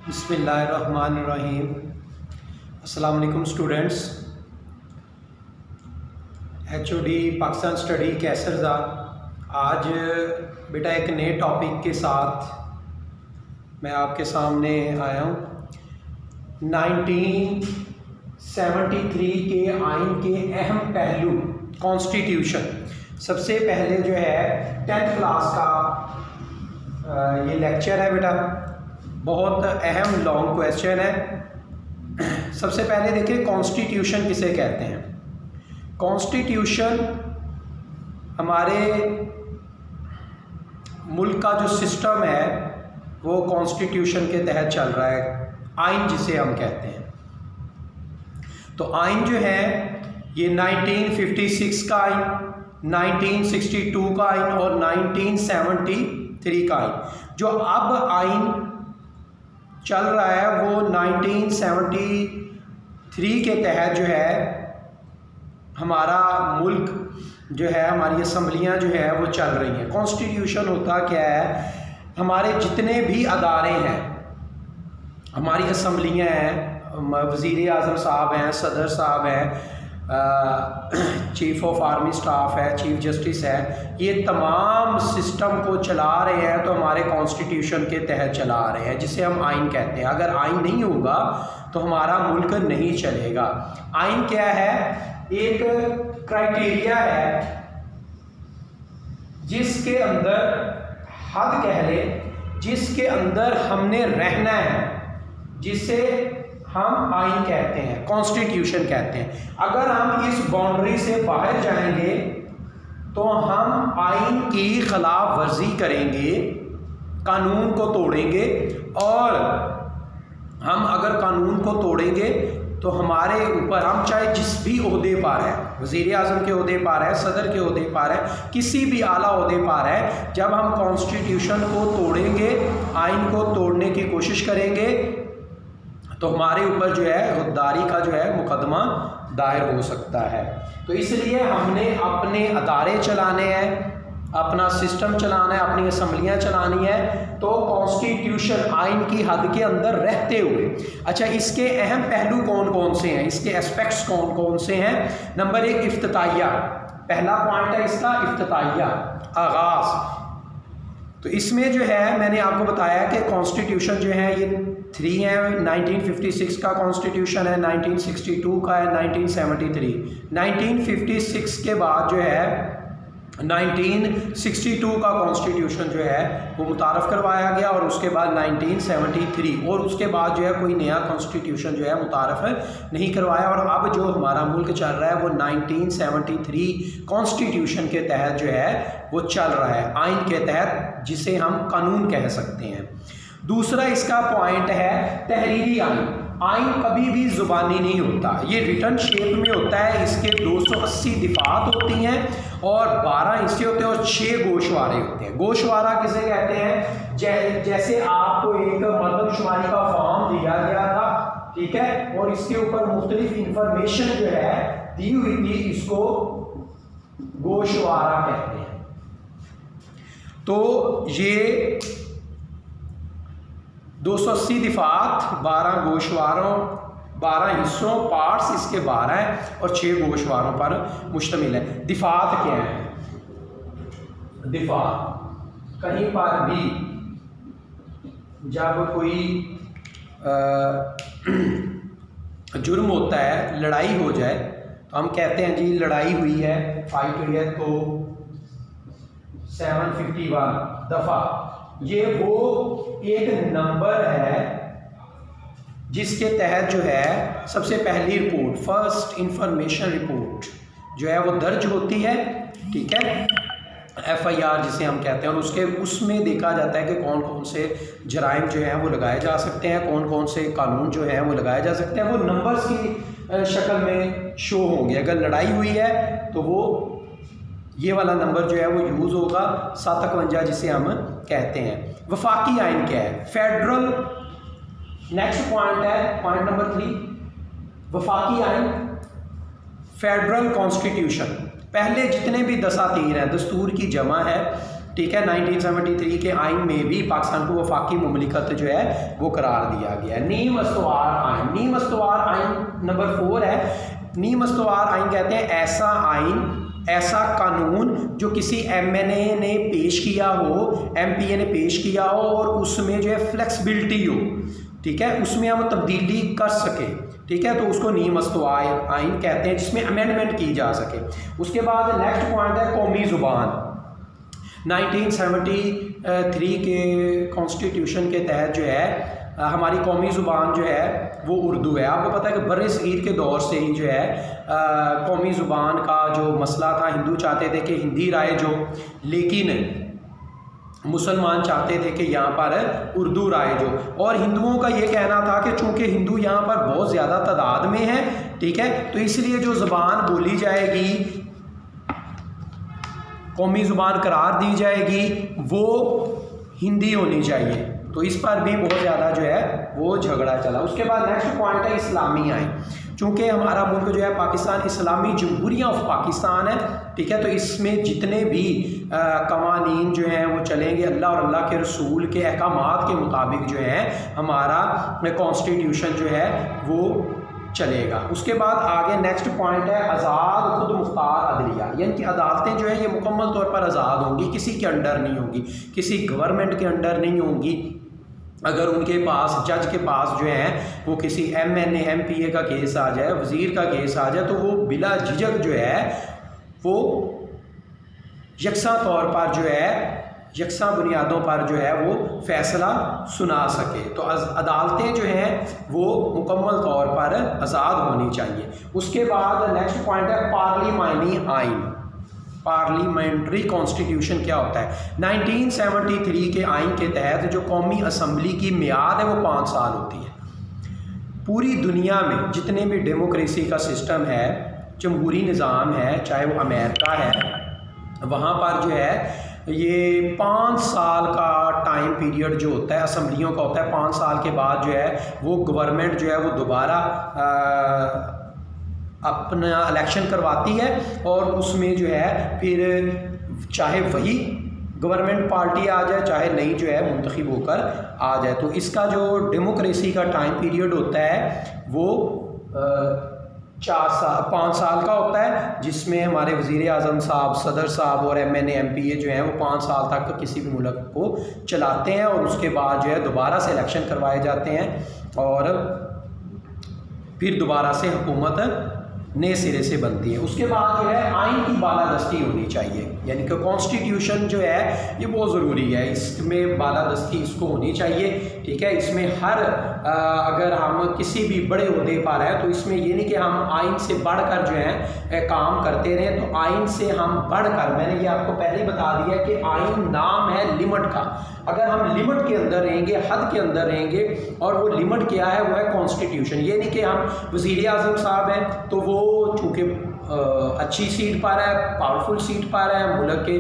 बिस्मिल्लाहिर्रहमानिर्रहीम। अस्सलाम वालेकुम स्टूडेंट्स। HOD पाकिस्तान स्टडी कैसर रज़ा आज बेटा एक नए टॉपिक के साथ मैं आपके सामने आया हूँ। 1973 के आइन के अहम पहलू कॉन्स्टिट्यूशन। सबसे पहले जो है 10th क्लास का ये लेक्चर है बेटा, बहुत अहम लॉन्ग क्वेश्चन है। सबसे पहले देखिए कॉन्स्टिट्यूशन किसे कहते हैं। कॉन्स्टिट्यूशन हमारे मुल्क का जो सिस्टम है वो कॉन्स्टिट्यूशन के तहत चल रहा है, आइन जिसे हम कहते हैं। तो आइन जो है ये 1956 का आइन, 1962 का आइन और 1973 का आइन। जो अब आइन चल रहा है वो 1973 के तहत जो है हमारा मुल्क जो है, हमारी असम्बलियाँ जो है वो चल रही हैं। कॉन्स्टिट्यूशन होता क्या है, हमारे जितने भी अदारे हैं, हमारी असम्बलियाँ हैं, वज़ीर आज़म साहब हैं, सदर साहब हैं, चीफ ऑफ आर्मी स्टाफ है, चीफ जस्टिस है, ये तमाम सिस्टम को चला रहे हैं तो हमारे कॉन्स्टिट्यूशन के तहत चला रहे हैं, जिसे हम आइन कहते हैं। अगर आइन नहीं होगा तो हमारा मुल्क नहीं चलेगा। आइन क्या है, एक क्राइटेरिया है जिसके अंदर हद कह ले, जिसके अंदर हमने रहना है, जिसे हम आइन कहते हैं, कॉन्स्टिट्यूशन कहते हैं। अगर हम इस बाउंड्री से बाहर जाएंगे तो हम आइन की खिलाफ वर्जी करेंगे, कानून को तोड़ेंगे। और हम अगर कानून को तोड़ेंगे तो हमारे ऊपर, हम चाहे जिस भी ओहदे पर है, वज़ीर आज़म के ओहदे पर है, सदर के ओहदे पर है, किसी भी आला ओहदे पर है, जब हम कॉन्स्टिट्यूशन को तोड़ेंगे, आइन को तोड़ने की कोशिश करेंगे तो हमारे ऊपर जो है गद्दारी का जो है मुकदमा दायर हो सकता है। तो इसलिए हमने अपने अदारे चलाने हैं, अपना सिस्टम चलाना है, अपनी असम्बलियाँ चलानी है, तो कॉन्स्टिट्यूशन आइन की हद के अंदर रहते हुए। अच्छा, इसके अहम पहलू कौन कौन से हैं, इसके एस्पेक्ट्स कौन कौन से हैं। नंबर 1 इफ्तिताहिया, पहला पॉइंट है इसका इफ्तिताहिया, आगाज़। तो इसमें जो है मैंने आपको बताया कि कॉन्स्टिट्यूशन जो है ये 3 है। 1956 का कॉन्स्टिट्यूशन है, 1962 का है, 1973। 1956 के बाद जो है 1962 का कॉन्स्टिट्यूशन जो है वो मुतारफ़ करवाया गया, और उसके बाद 1973, और उसके बाद जो है कोई नया कॉन्स्टिट्यूशन जो है मुतारफ़ नहीं करवाया। और अब जो हमारा मुल्क चल रहा है वो 1973 कॉन्स्टिट्यूशन के तहत जो है वो चल रहा है, आइन के तहत, जिसे हम कानून कह सकते हैं। दूसरा इसका पॉइंट है तहरीरी आइन। आइन कभी भी ज़ुबानी नहीं होता, ये रिटर्न शेप में होता है। इसके 280 दिफात होती हैं और 12 हिस्से होते हैं और 6 गोशवारे होते हैं। गोशवारा किसे कहते हैं, जैसे आपको एक मरदमशुमारी का फॉर्म दिया गया था, ठीक है, और इसके ऊपर मुख्तलिफ इंफॉर्मेशन जो है दी हुई थी, इसको गोशवारा कहते हैं। तो ये 280 दिफात, 12 गोशवारों, 12 हिस्सों, पार्ट्स इसके 12 हैं और 6 गोशवारों पर मुश्तमिल है। दिफात क्या है, दिफात कहीं पर भी जब कोई जुर्म होता है, लड़ाई हो जाए, तो हम कहते हैं जी लड़ाई हुई है, फाइट हुई है, तो 751 दफ़ा, ये वो एक नंबर है जिसके तहत जो है सबसे पहली रिपोर्ट, फर्स्ट इंफॉर्मेशन रिपोर्ट जो है वो दर्ज होती है, ठीक है, FIR जिसे हम कहते हैं। और उसमें देखा जाता है कि कौन कौन से जराइम जो हैं वो लगाए जा सकते हैं, कौन कौन से कानून जो हैं वो लगाए जा सकते हैं। वो नंबर्स की शक्ल में शो होंगे। अगर लड़ाई हुई है तो वो ये वाला नंबर जो है वो यूज़ होगा, 751 जिसे हम कहते हैं। वफाकी आइन क्या है, फेडरल, नेक्स्ट पॉइंट है पॉइंट नंबर 3, वफाकी आइन, फेडरल कॉन्स्टिट्यूशन। पहले जितने भी दसातीर हैं, दस्तूर की जमा है, ठीक है। 1973 के आइन में भी पाकिस्तान को वफाकी मुमलिकत जो है वो करार दिया गया है। नीम अस्तवार आइन, नीम अस्तवार आइन नंबर 4 है। नीम अस्तवार आइन कहते हैं ऐसा आइन, ऐसा कानून जो किसी MNA ने पेश किया हो, MPA ने पेश किया हो और उसमें जो है फ्लेक्सिबिलिटी हो, ठीक है, उसमें हम तब्दीली कर सके, ठीक है, तो उसको नीम अस्तवार आइन कहते हैं, जिसमें अमेंडमेंट की जा सके। उसके बाद नेक्स्ट पॉइंट है कौमी ज़ुबान। 1973 के कॉन्स्टिट्यूशन के तहत जो है हमारी कौमी ज़ुबान जो है वो उर्दू है। आपको पता है कि बर्रे सगीर के दौर से ही जो है कौमी ज़ुबान का जो मसला था, हिंदू चाहते थे कि हिंदी राइज हो, लेकिन मुसलमान चाहते थे कि यहाँ पर उर्दू राइज हो। और हिंदुओं का ये कहना था कि चूँकि हिंदू यहाँ पर बहुत ज़्यादा तादाद में है, ठीक है, तो इसलिए जो ज़ुबान बोली जाएगी, कौमी ज़ुबान करार दी जाएगी, वो हिंदी होनी चाहिए। तो इस पर भी बहुत ज़्यादा जो है वो झगड़ा चला। उसके बाद नेक्स्ट पॉइंट है इस्लामी आइन। चूँकि हमारा मुल्क जो है पाकिस्तान इस्लामी जमहूरिया ऑफ पाकिस्तान है, ठीक है, तो इसमें जितने भी कवानीन जो हैं वो चलेंगे अल्लाह और अल्लाह के रसूल के अहकामात के मुताबिक जो है हमारा कॉन्स्टिट्यूशन जो है वो चलेगा। उसके बाद आगे नेक्स्ट पॉइंट है आज़ाद खुद मुख्तार अदलिया, यानी कि अदालतें जो है ये मुकम्मल तौर पर आज़ाद होंगी, किसी के अंडर नहीं होंगी, किसी गवर्नमेंट के अंडर नहीं होंगी। अगर उनके पास जज के पास जो है वो किसी MNA MPA का केस आ जाए, वज़ीर का केस आ जाए, तो वो बिला झिझक जो है वो यकसा तौर पर जो है यकसा बुनियादों पर जो है वो फ़ैसला सुना सके। तो अदालतें जो हैं वो मुकम्मल तौर पर आज़ाद होनी चाहिए। उसके बाद नेक्स्ट पॉइंट है पार्लिमानी आइन। पार्लियामेंट्री कॉन्स्टिट्यूशन क्या होता है? 1973 के आइन के तहत जो कौमी असम्बली की मियाद है वो 5 साल होती है। पूरी दुनिया में जितने भी डेमोक्रेसी का सिस्टम है, जमहूरी निज़ाम है, चाहे वो अमेरिका है, वहाँ पर जो है ये 5 साल का टाइम पीरियड जो होता है असम्बलियों का होता है। 5 साल के बाद जो है वो गवर्नमेंट जो है वो दोबारा अपना इलेक्शन करवाती है और उसमें जो है फिर चाहे वही गवर्नमेंट पार्टी आ जाए चाहे नई जो है मुंतखब होकर आ जाए। तो इसका जो डेमोक्रेसी का टाइम पीरियड होता है वो 5 साल का होता है, जिसमें हमारे वज़ीर आज़म साहब, सदर साहब और MNA MPA जो हैं वो 5 साल तक किसी भी मुल्क को चलाते हैं और उसके बाद जो है दोबारा से इलेक्शन करवाए जाते हैं और फिर दोबारा से हुकूमत नए सिरे से बनती है। उसके बाद जो है आइन की बालादस्ती होनी चाहिए, यानी कि कॉन्स्टिट्यूशन जो है ये बहुत ज़रूरी है, इसमें बालादस्ती इसको होनी चाहिए, ठीक है। इसमें हर अगर हम किसी भी बड़े ओहदे पर हैं तो इसमें ये नहीं कि हम आइन से बढ़कर जो है काम करते रहें। तो आइन से हम बढ़कर, मैंने ये आपको पहले ही बता दिया कि आइन नाम है लिमिट का। अगर हम लिमिट के अंदर रहेंगे, हद के अंदर रहेंगे, और वो लिमिट क्या है? वो है कॉन्स्टिट्यूशन। ये नहीं कि हम वज़ीर आज़म साहब हैं तो वो चूँकि अच्छी सीट पर है, पावरफुल सीट पर है, मुल्क के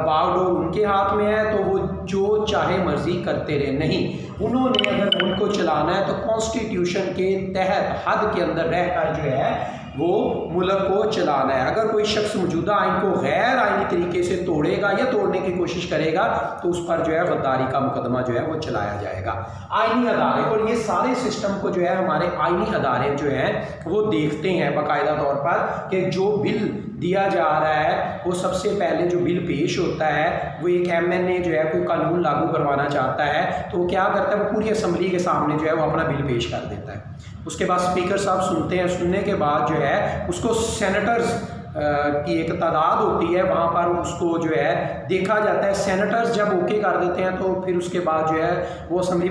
बागडोर उनके हाथ में है तो वो जो चाहे मर्जी करते रहे। नहीं, उन्होंने अगर उनको चलाना है तो कॉन्स्टिट्यूशन के तहत हद के अंदर रहकर जो है वो मुल्क को चलाना है। अगर कोई शख्स मौजूदा आइन को गैर आइनी तरीके से तोड़ेगा या तोड़ने की कोशिश करेगा तो उस पर जो है गद्दारी का मुकदमा जो है वो चलाया जाएगा। आइनी अदारे, और ये सारे सिस्टम को जो है हमारे आइनी अदारे जो हैं वो देखते हैं बाकायदा तौर पर कि जो बिल दिया जा रहा है वो सबसे पहले जो बिल पेश होता है वो एक MNA जो है कोई कानून लागू करवाना चाहता है तो वो क्या करता है, वो पूरी असम्बली के सामने जो है वो अपना बिल पेश कर देता है। उसके बाद स्पीकर साहब सुनते हैं, सुनने के बाद जो है उसको सेनेटर्स की एक तादाद होती है, वहाँ पर उसको जो है देखा जाता है। सेनेटर्स जब ओके कर देते हैं तो फिर उसके बाद जो है वो असम्बली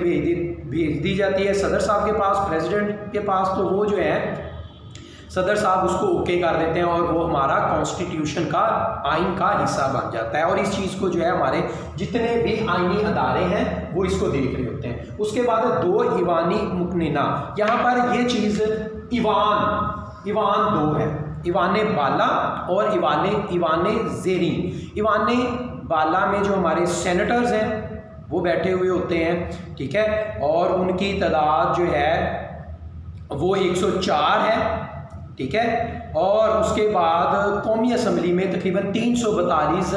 भेज दी जाती है सदर साहब के पास, प्रेसिडेंट के पास। तो वो जो है सदर साहब उसको ओके कर देते हैं और वो हमारा कॉन्स्टिट्यूशन का आइन का हिस्सा बन जाता है। और इस चीज़ को जो है हमारे जितने भी आइनी अदारे हैं वो इसको देख रहे होते हैं। उसके बाद 2 ईवानी मुकनिना, यहाँ पर ये चीज़ ईवान 2 है, ईवाने बाला और ईवाने ज़ेरी। ईवाने बाला में जो हमारे सेनेटर्स हैं वो बैठे हुए होते हैं, ठीक है, और उनकी तादाद जो है वो 104 है, ठीक है। और उसके बाद कौमी असम्बली में तकरीबन 342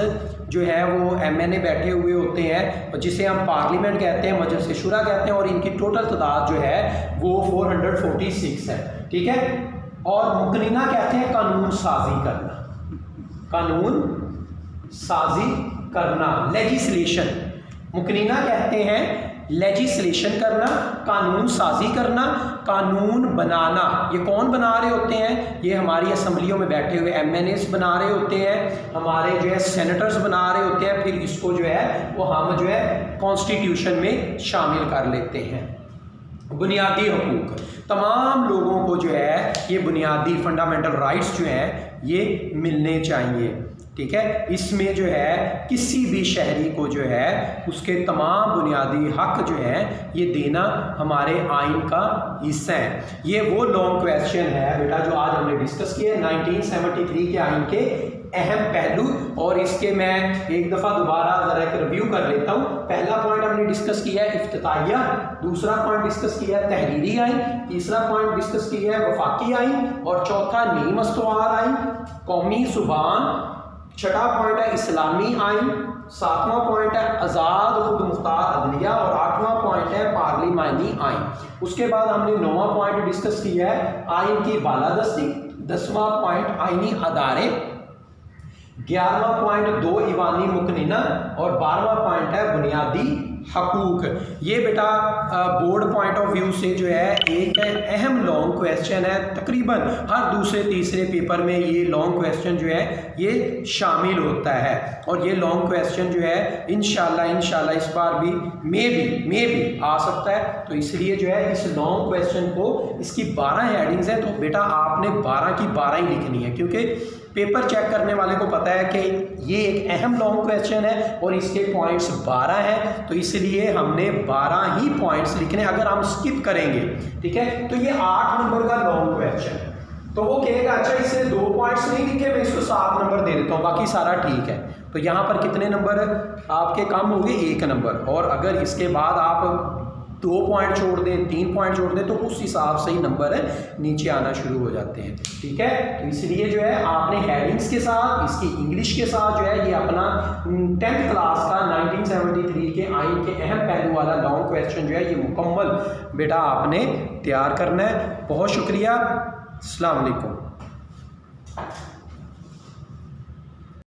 जो है वो MNA बैठे हुए होते हैं, और जिसे हम पार्लियामेंट कहते हैं, मजलिस शुरा कहते हैं, और इनकी टोटल तादाद जो है वो 446 है। ठीक है। और मुकनिना कहते हैं कानून साजी करना, कानून साजी करना, लेजिस्लेशन। मुकनिना कहते हैं लेजिस्लेशन करना, कानून साजी करना, कानून बनाना। ये कौन बना रहे होते हैं? ये हमारी असम्बलियों में बैठे हुए MNAs बना रहे होते हैं, हमारे जो है सेनेटर्स बना रहे होते हैं। फिर इसको जो है वो हम जो है कॉन्स्टिट्यूशन में शामिल कर लेते हैं। बुनियादी हकूक, तमाम लोगों को जो है ये बुनियादी फंडामेंटल राइट्स जो हैं ये मिलने चाहिए। ठीक है। इसमें जो है किसी भी शहरी को जो है उसके तमाम बुनियादी हक जो हैं ये देना हमारे आइन का हिस्सा है। ये वो लॉन्ग क्वेश्चन है बेटा जो आज हमने डिस्कस किया 1973 के आइन के अहम पहलू, और इसके मैं एक दफ़ा दोबारा ज़रा एक रिव्यू कर लेता हूँ। पहला पॉइंट हमने डिस्कस किया है इफ्तिताहिया, दूसरा पॉइंट डिस्कस किया है तहरीरी आइन, तीसरा पॉइंट डिस्कस किया है वफाकी आइन, और चौथा नीम अस्तवार आइन, कौमी ज़ुबान, छठा पॉइंट है इस्लामी आइन, सातवां पॉइंट है आज़ाद खुद मुख्तार अदलिया, और आठवां पॉइंट है पार्लिमानी आइन। उसके बाद हमने 9वां पॉइंट डिस्कस किया है आइन की बालादस्ती, 10वां पॉइंट आइनी अदारे, 11वां पॉइंट 2 ईवानी मुकनिना, और 12वां पॉइंट है बुनियादी हकूक। ये बेटा बोर्ड पॉइंट ऑफ व्यू से जो है एक अहम लॉन्ग क्वेश्चन है। तकरीबन हर दूसरे तीसरे पेपर में ये लॉन्ग क्वेश्चन जो है ये शामिल होता है, और ये लॉन्ग क्वेश्चन जो है इंशाल्लाह इस बार भी मे भी आ सकता है। तो इसलिए जो है इस लॉन्ग क्वेश्चन को, इसकी 12 हेडिंग्स हैं, तो बेटा आपने 12 की 12 ही लिखनी है, क्योंकि पेपर चेक करने वाले को पता है कि ये एक अहम लॉन्ग क्वेश्चन है और इसके पॉइंट्स 12 हैं, तो इसलिए हमने 12 ही पॉइंट्स लिखने। अगर हम स्किप करेंगे, ठीक है, तो ये 8 नंबर का लॉन्ग क्वेश्चन है, तो वो कहेगा अच्छा इससे 2 पॉइंट्स नहीं लिखे, मैं इसको 7 नंबर दे देता हूँ, बाकी सारा ठीक है। तो यहाँ पर कितने नंबर आपके कम होंगे? 1 नंबर। और अगर इसके बाद आप 2 पॉइंट छोड़ दें, 3 पॉइंट छोड़ दें, तो उस हिसाब से ही नंबर नीचे आना शुरू हो जाते हैं। ठीक है। तो इसलिए जो है आपने हेडिंग्स के साथ, इसकी इंग्लिश के साथ जो है ये अपना 10th क्लास का 1973 के आइन के अहम पहलू वाला लॉन्ग क्वेश्चन जो है ये मुकम्मल बेटा आपने तैयार करना है। बहुत शुक्रिया। अस्सलाम वालेकुम।